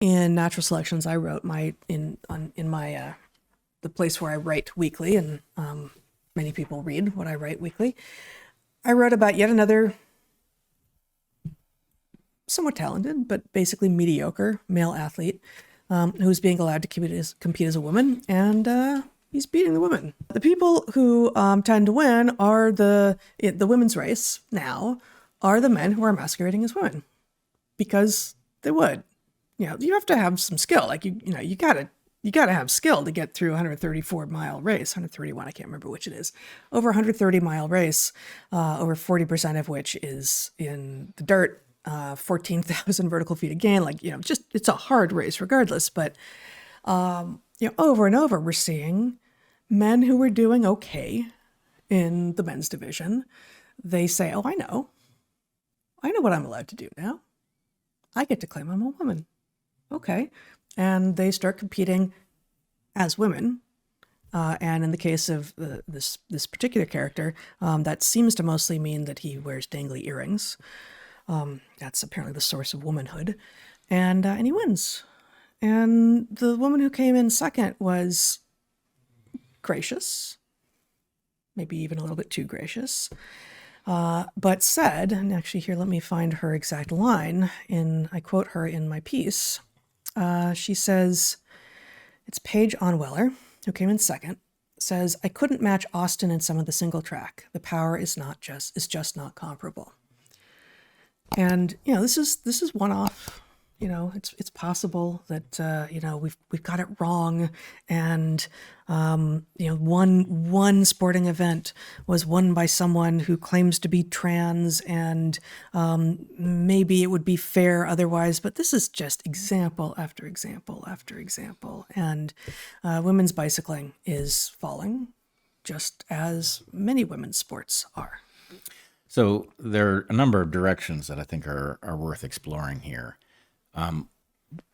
in natural selections, I wrote in my the place where I write weekly, and many people read what I write weekly. I wrote about yet another somewhat talented, but basically mediocre male athlete who's being allowed to compete as a woman, and he's beating the women. The people who tend to win are the women's race now are the men who are masquerading as women, because they would. You have to have some skill. Like you gotta have skill to get through a 134-mile race, 131, I can't remember which it is, over 130-mile race, over 40% of which is in the dirt, 14,000 vertical feet of gain. Just, it's a hard race regardless. But, over and over, we're seeing men who were doing okay in the men's division. They say, oh, I know what I'm allowed to do now. I get to claim I'm a woman. Okay. And they start competing as women. And in the case of this particular character, that seems to mostly mean that he wears dangly earrings. That's apparently the source of womanhood. And he wins. And the woman who came in second was gracious, maybe even a little bit too gracious, but said, and actually here, let me find her exact line. I quote her in my piece. She says, it's Paige Onweller, who came in second, says, I couldn't match Austin in some of the single track. The power is just not comparable. And, this is one off. It's possible that, we've got it wrong. And, one sporting event was won by someone who claims to be trans, and maybe it would be fair otherwise. But this is just example after example after example. And women's bicycling is falling, just as many women's sports are. So there are a number of directions that I think are worth exploring here.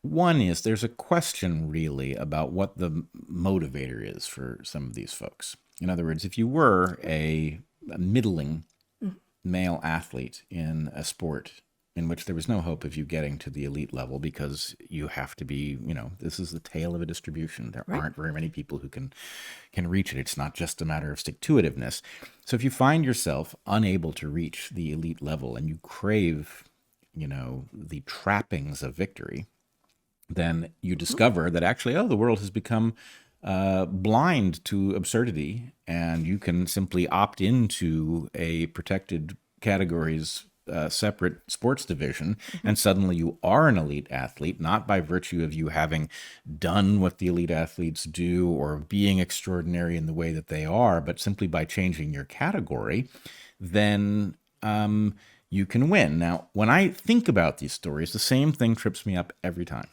One is there's a question really about what the motivator is for some of these folks. In other words, if you were a middling male athlete in a sport in which there was no hope of you getting to the elite level because you have to be, this is the tail of a distribution. There aren't very many people who can reach it. It's not just a matter of stick-to-itiveness. So if you find yourself unable to reach the elite level and you crave the trappings of victory, then you discover that actually, the world has become blind to absurdity, and you can simply opt into a protected categories separate sports division, and suddenly you are an elite athlete, not by virtue of you having done what the elite athletes do or being extraordinary in the way that they are, but simply by changing your category, then you can win. Now, when I think about these stories, the same thing trips me up every time.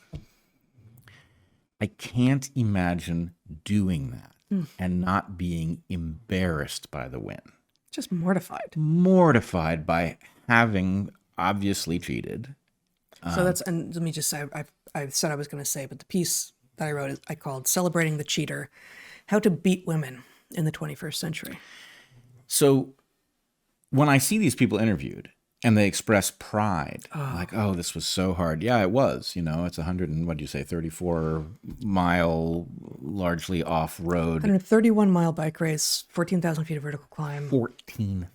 I can't imagine doing that and not being embarrassed by the win. Just mortified. Mortified by having obviously cheated. So and let me just say, I said I was going to say, but the piece that I wrote, I called Celebrating the Cheater, How to Beat Women in the 21st Century. So when I see these people interviewed, and they express pride, like, this was so hard. Yeah, it was. It's 34-mile, largely off-road. 131-mile bike race, 14,000 feet of vertical climb. 14,000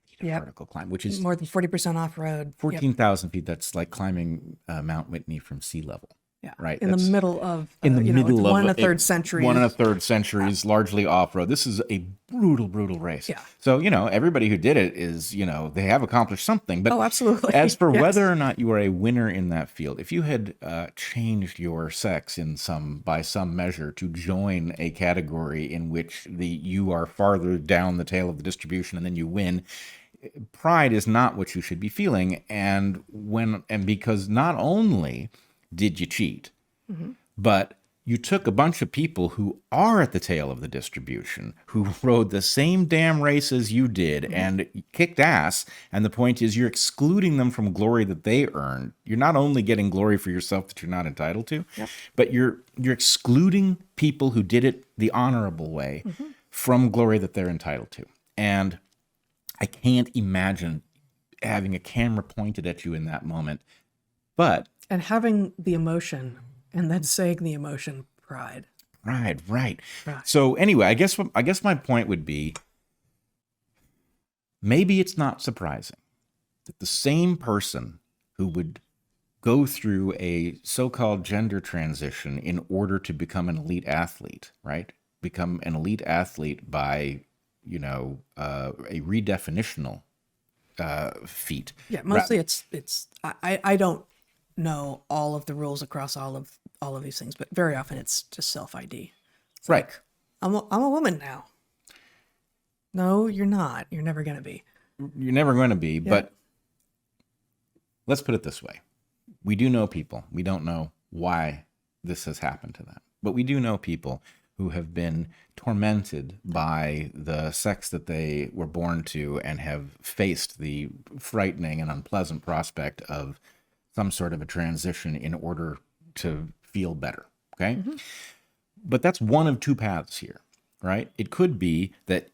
feet of vertical climb, which is more than 40% off-road. 14,000 feet, that's like climbing Mount Whitney from sea level. Yeah, right. In the middle of one and a third centuries. 1 1/3 centuries, largely off-road. This is a brutal race. Yeah. So, everybody who did it is, they have accomplished something. But absolutely. As for whether or not you are a winner in that field, if you had changed your sex by some measure to join a category in which you are farther down the tail of the distribution and then you win, pride is not what you should be feeling. And because not only did you cheat, but you took a bunch of people who are at the tail of the distribution, who rode the same damn race as you did and kicked ass. And the point is, you're excluding them from glory that they earned. You're not only getting glory for yourself that you're not entitled to, but you're excluding people who did it the honorable way from glory that they're entitled to. And I can't imagine having a camera pointed at you in that moment, But And having the emotion and then saying the emotion, pride. right. Right. So anyway, I guess my point would be, maybe it's not surprising that the same person who would go through a so-called gender transition in order to become an elite athlete, right? Become an elite athlete by, a redefinitional feat. Yeah, mostly it's I don't know all of the rules across all of these things, but very often it's just self-ID. It's Right. like, I'm a woman now. No, you're not. You're never going to be. You're never going to be, but let's put it this way. We do know people. We don't know why this has happened to them, but we do know people who have been tormented by the sex that they were born to and have faced the frightening and unpleasant prospect of some sort of a transition in order to feel better. Okay. Mm-hmm. But that's one of two paths here, right? It could be that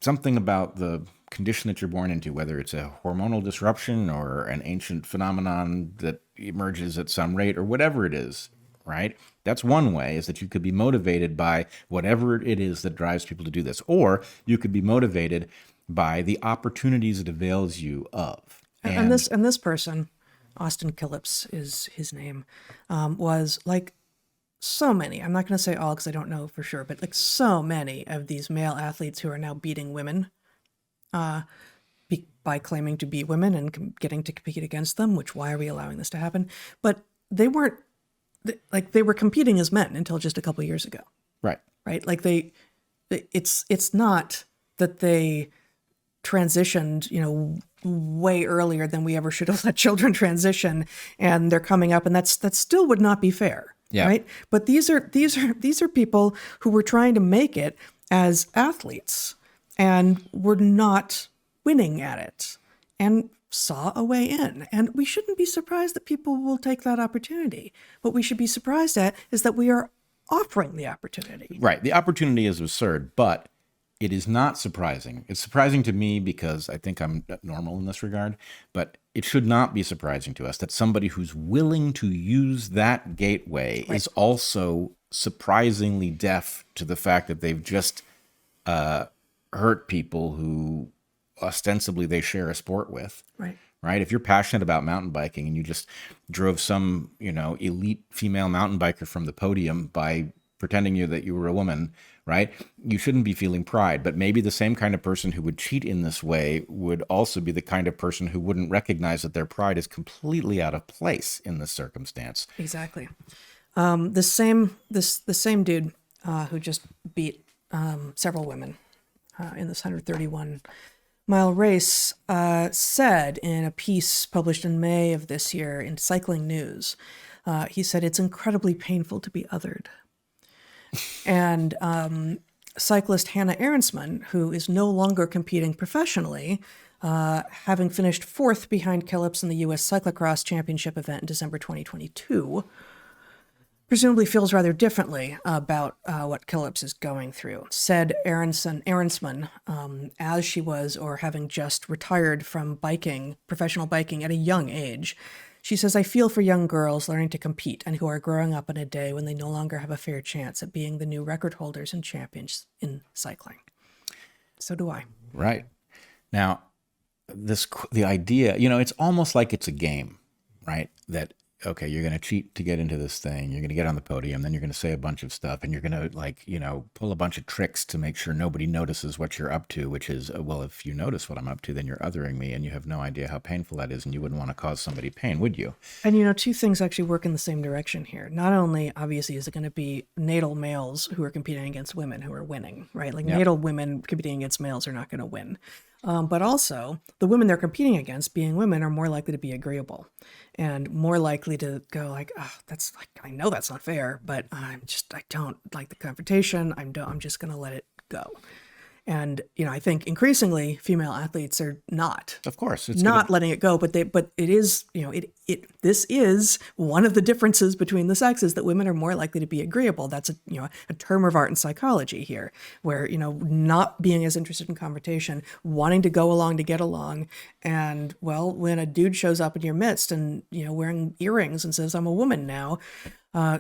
something about the condition that you're born into, whether it's a hormonal disruption or an ancient phenomenon that emerges at some rate or whatever it is, right? That's one way, is that you could be motivated by whatever it is that drives people to do this. Or you could be motivated by the opportunities it avails you of. And this person, Austin Killips is his name, was like so many, I'm not going to say all because I don't know for sure, but like so many of these male athletes who are now beating women by claiming to beat women and getting to compete against them, which, why are we allowing this to happen? But they weren't, like, they were competing as men until just a couple of years ago. Right. Right. Like it's not that they transitioned, way earlier than we ever should have let children transition, and they're coming up, and that still would not be fair. Yeah. Right. But these are people who were trying to make it as athletes and were not winning at it and saw a way in. And we shouldn't be surprised that people will take that opportunity. What we should be surprised at is that we are offering the opportunity. Right. The opportunity is absurd, but it is not surprising. It's surprising to me because I think I'm normal in this regard, but it should not be surprising to us that somebody who's willing to use that gateway is also surprisingly deaf to the fact that they've just hurt people who ostensibly they share a sport with. Right. If you're passionate about mountain biking and you just drove some, elite female mountain biker from the podium by pretending that you were a woman, right? You shouldn't be feeling pride, but maybe the same kind of person who would cheat in this way would also be the kind of person who wouldn't recognize that their pride is completely out of place in this circumstance. Exactly. The same dude who just beat several women in this 131-mile race said in a piece published in May of this year in Cycling News, he said, "It's incredibly painful to be othered." And cyclist Hannah Ahrensman, who is no longer competing professionally, having finished fourth behind Killips in the U.S. Cyclocross Championship event in December 2022, presumably feels rather differently about what Killips is going through. Said Ahrensman, as she was or having just retired from professional biking at a young age, she says, "I feel for young girls learning to compete and who are growing up in a day when they no longer have a fair chance at being the new record holders and champions in cycling." So do I. Right. Now, the idea, it's almost like it's a game, right? That, okay, you're going to cheat to get into this thing. You're going to get on the podium. Then you're going to say a bunch of stuff and you're going to pull a bunch of tricks to make sure nobody notices what you're up to, which is, well, if you notice what I'm up to, then you're othering me and you have no idea how painful that is. And you wouldn't want to cause somebody pain, would you? And, two things actually work in the same direction here. Not only, obviously, is it going to be natal males who are competing against women who are winning, right? Like natal women competing against males are not going to win. But also, the women they're competing against, being women, are more likely to be agreeable and more likely to go like, "Oh, that's like, I know that's not fair, but I don't like the confrontation. I'm just going to let it go." And, I think increasingly female athletes are not. Of course, it's Not letting it go, but it is, this is one of the differences between the sexes, that women are more likely to be agreeable. That's a term of art and psychology here, where, not being as interested in confrontation, wanting to go along to get along. And well, when a dude shows up in your midst and, wearing earrings and says, I'm a woman now,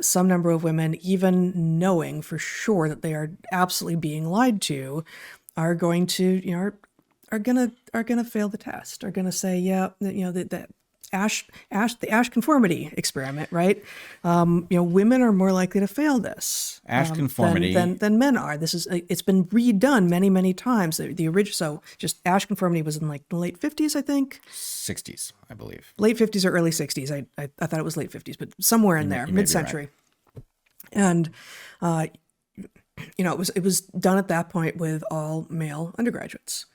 some number of women, even knowing for sure that they are absolutely being lied to, are going to, are gonna fail the test. Are gonna say, yeah, the Asch conformity experiment, right? Women are more likely to fail this Asch conformity than men are. It's been redone many times. The original, so just Asch conformity was in like the late 50s, I think. 60s, I believe. Late 50s or early 60s. I thought it was late 50s, but somewhere in there, mid-century. Right. And it was done at that point with all male undergraduates.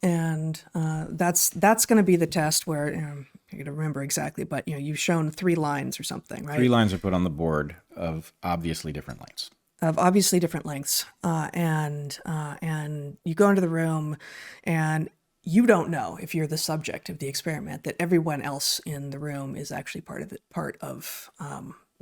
And that's going to be the test where, I got to remember exactly, but you've shown 3 lines or something, right? 3 lines are put on the board of obviously different lengths. And you go into the room, and you don't know, if you're the subject of the experiment, that everyone else in the room is actually part of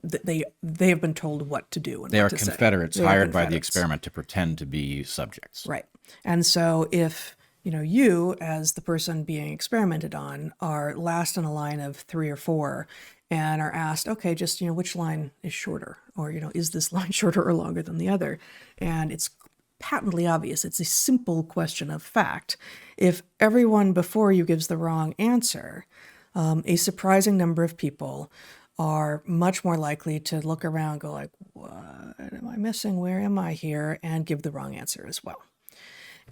that they have been told what to do. And they are to confederates hired by the experiment to pretend to be subjects. Right. And so if you, as the person being experimented on, are last in a line of 3 or 4 and are asked, okay, just, which line is shorter? Or, is this line shorter or longer than the other? And it's patently obvious. It's a simple question of fact. If everyone before you gives the wrong answer, a surprising number of people are much more likely to look around, go like, what am I missing? Where am I here? And give the wrong answer as well.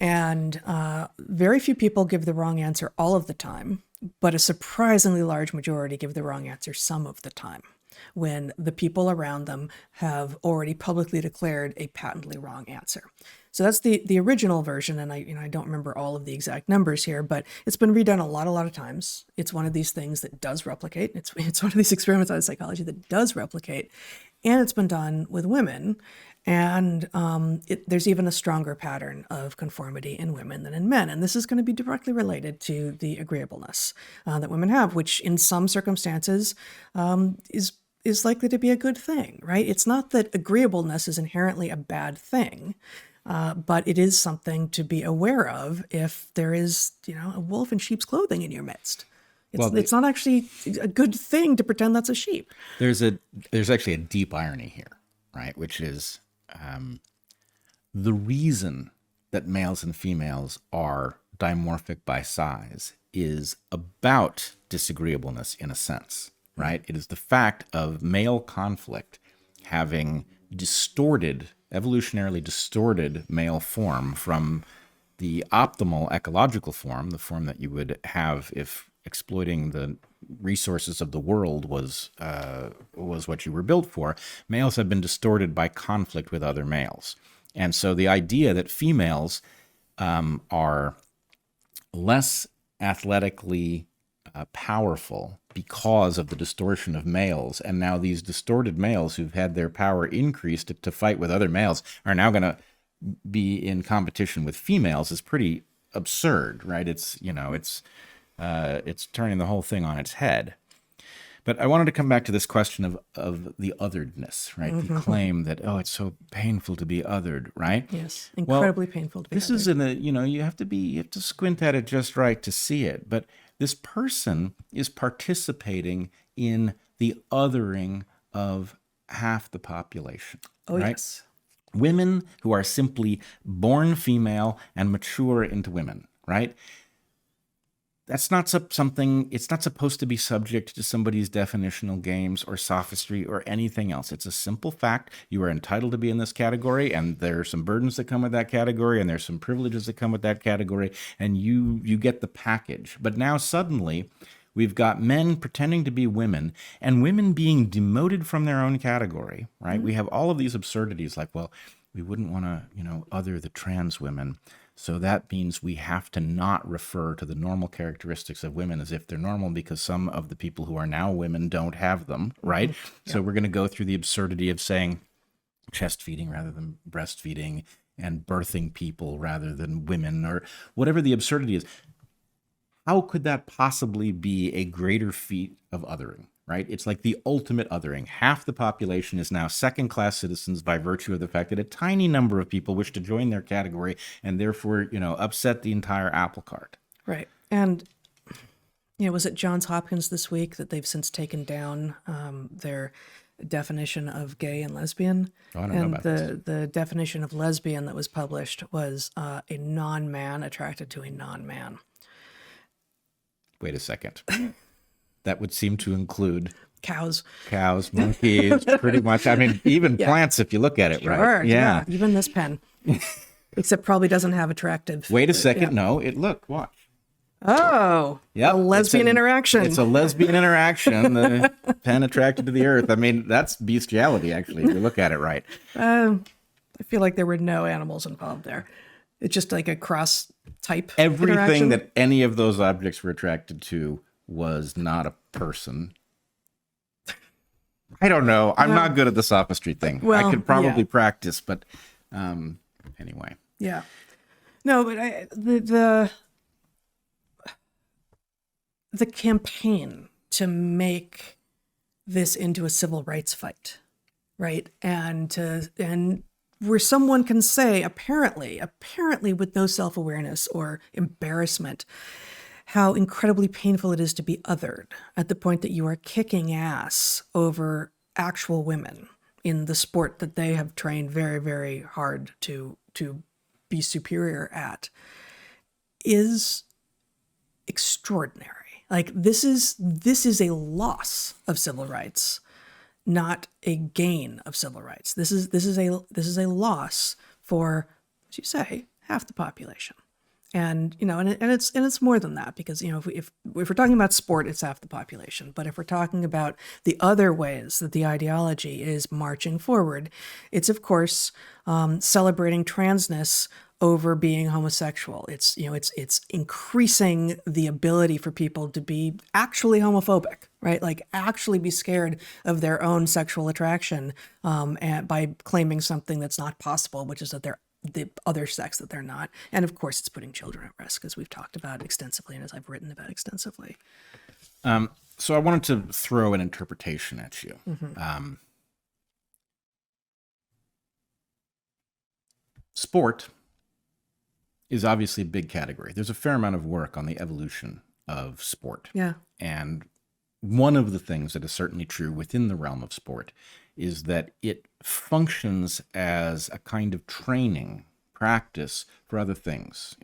And very few people give the wrong answer all of the time, but a surprisingly large majority give the wrong answer some of the time, when the people around them have already publicly declared a patently wrong answer. So that's the original version, and I don't remember all of the exact numbers here, but it's been redone a lot of times. It's one of these things that does replicate. It's one of these experiments on psychology that does replicate, and it's been done with women. And there's even a stronger pattern of conformity in women than in men. And this is going to be directly related to the agreeableness that women have, which in some circumstances is likely to be a good thing, right? It's not that agreeableness is inherently a bad thing, but it is something to be aware of if there is, a wolf in sheep's clothing in your midst. It's not actually a good thing to pretend that's a sheep. There's actually a deep irony here, right? Which is the reason that males and females are dimorphic by size is about disagreeableness in a sense, right? It is the fact of male conflict having evolutionarily distorted male form from the optimal ecological form, the form that you would have if exploiting the resources of the world was what you were built for. Males have been distorted by conflict with other males. And so the idea that females are less athletically powerful because of the distortion of males, and now these distorted males who've had their power increased to fight with other males are now going to be in competition with females is pretty absurd, right? It's turning the whole thing on its head. But I wanted to come back to this question of the otheredness, right? Mm-hmm. The claim that, it's so painful to be othered, right? Yes, incredibly painful to be this othered. You have to squint at it just right to see it. But this person is participating in the othering of half the population. Oh, right? Yes. Women who are simply born female and mature into women, right? That's not something, it's not supposed to be subject to somebody's definitional games or sophistry or anything else. It's a simple fact. You are entitled to be in this category, and there are some burdens that come with that category, and there's some privileges that come with that category, and you get the package. But now suddenly, we've got men pretending to be women, and women being demoted from their own category, right? Mm-hmm. We have all of these absurdities like, well, we wouldn't want to, other the trans women. So that means we have to not refer to the normal characteristics of women as if they're normal because some of the people who are now women don't have them, right? Mm-hmm. Yeah. So we're going to go through the absurdity of saying chest feeding rather than breastfeeding and birthing people rather than women, or whatever the absurdity is. How could that possibly be a greater feat of othering, right? It's like the ultimate othering. Half the population is now second-class citizens by virtue of the fact that a tiny number of people wish to join their category and therefore, upset the entire apple cart. Right. And, was it Johns Hopkins this week that they've since taken down their definition of gay and lesbian? Oh, I don't know about this. The definition of lesbian that was published was a non-man attracted to a non-man. Wait a second. That would seem to include Cows, monkeys, pretty much. I mean, even plants, if you look at it, sure, right? Yeah. Even this pen. Except probably doesn't have attractive. Wait a second. No, watch. Oh, yeah, a lesbian interaction. It's a lesbian interaction. The pen attracted to the earth. I mean, that's bestiality, actually, if you look at it right. I feel like there were no animals involved there. It's just like a cross type. Everything that any of those objects were attracted to was not a person. I don't know. I'm not good at the sophistry thing. Well, I could probably practice, but anyway. Yeah. No, but the campaign to make this into a civil rights fight, right? And where someone can say, apparently with no self-awareness or embarrassment, how incredibly painful it is to be othered at the point that you are kicking ass over actual women in the sport that they have trained very, very hard to be superior at, is extraordinary. Like, this is a loss of civil rights, not a gain of civil rights. This is a loss for, as you say, half the population. And it's more than that, because if we're talking about sport, it's half the population. But if we're talking about the other ways that the ideology is marching forward, it's of course celebrating transness over being homosexual. It's increasing the ability for people to be actually homophobic, right? Like actually be scared of their own sexual attraction, and by claiming something that's not possible, which is that they're the other sex that they're not. And of course, it's putting children at risk, as we've talked about extensively and as I've written about extensively. So I wanted to throw an interpretation at you. Mm-hmm. Sport is obviously a big category. There's a fair amount of work on the evolution of sport. Yeah. And one of the things that is certainly true within the realm of sport is that it functions as a kind of training practice for other things.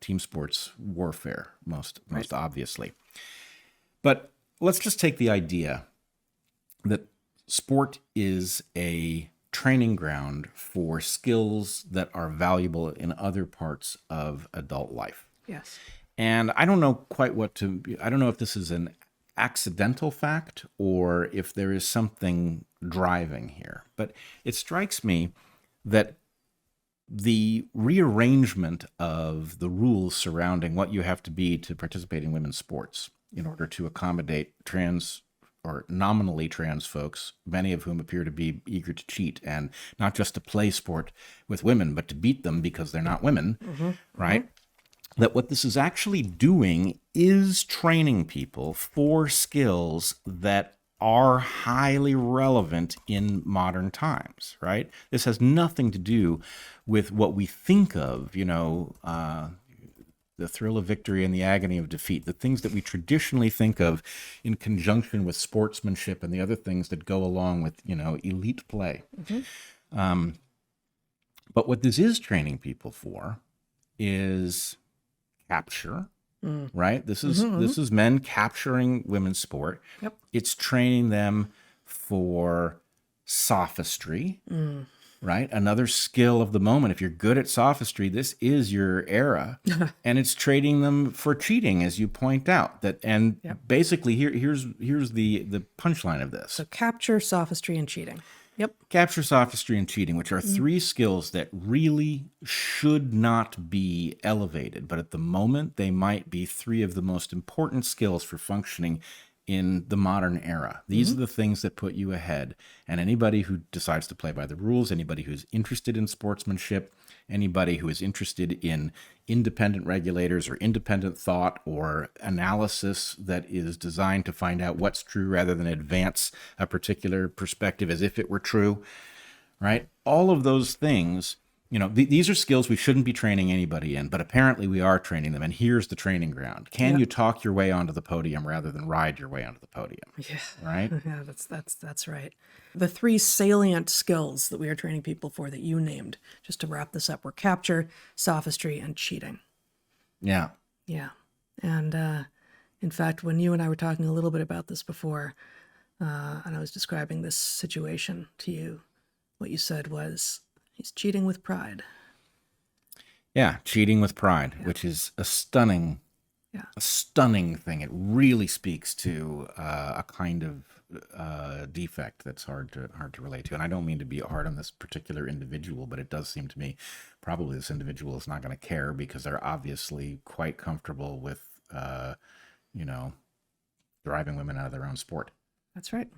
Team sports warfare, most obviously. But let's just take the idea that sport is a training ground for skills that are valuable in other parts of adult life. Yes. And I don't know I don't know if this is an accidental fact or if there is something driving here. But it strikes me that the rearrangement of the rules surrounding what you have to be to participate in women's sports in order to accommodate trans or nominally trans folks, many of whom appear to be eager to cheat and not just to play sport with women, but to beat them because they're not women, right? Mm-hmm. That what this is actually doing is training people for skills that are highly relevant in modern times, right? This has nothing to do with what we think of, the thrill of victory and the agony of defeat, the things that we traditionally think of in conjunction with sportsmanship and the other things that go along with, elite play. Mm-hmm. But what this is training people for is capture, right? This is men capturing women's sport. Yep. It's training them for sophistry, right? Another skill of the moment. If you're good at sophistry, this is your era. And it's training them for cheating, as you point out. Basically here's the punchline of this. So capture, sophistry, and cheating. Yep. Capture, sophistry, and cheating, which are three skills that really should not be elevated. But at the moment, they might be three of the most important skills for functioning in the modern era. These are the things that put you ahead. And anybody who decides to play by the rules, anybody who's interested in sportsmanship, anybody who is interested in independent regulators or independent thought or analysis that is designed to find out what's true rather than advance a particular perspective as if it were true, right? All of those things, these are skills we shouldn't be training anybody in, but apparently we are training them. And here's the training ground. Can you talk your way onto the podium rather than ride your way onto the podium? Yeah. Right? Yeah, that's right. The 3 salient skills that we are training people for that you named, just to wrap this up, were capture, sophistry, and cheating. Yeah. Yeah. And in fact, when you and I were talking a little bit about this before, and I was describing this situation to you, what you said was, he's cheating with pride. Yeah, cheating with pride, which is a stunning thing. It really speaks to a kind of defect that's hard to relate to. And I don't mean to be hard on this particular individual, but it does seem to me probably this individual is not going to care because they're obviously quite comfortable with, driving women out of their own sport. That's right.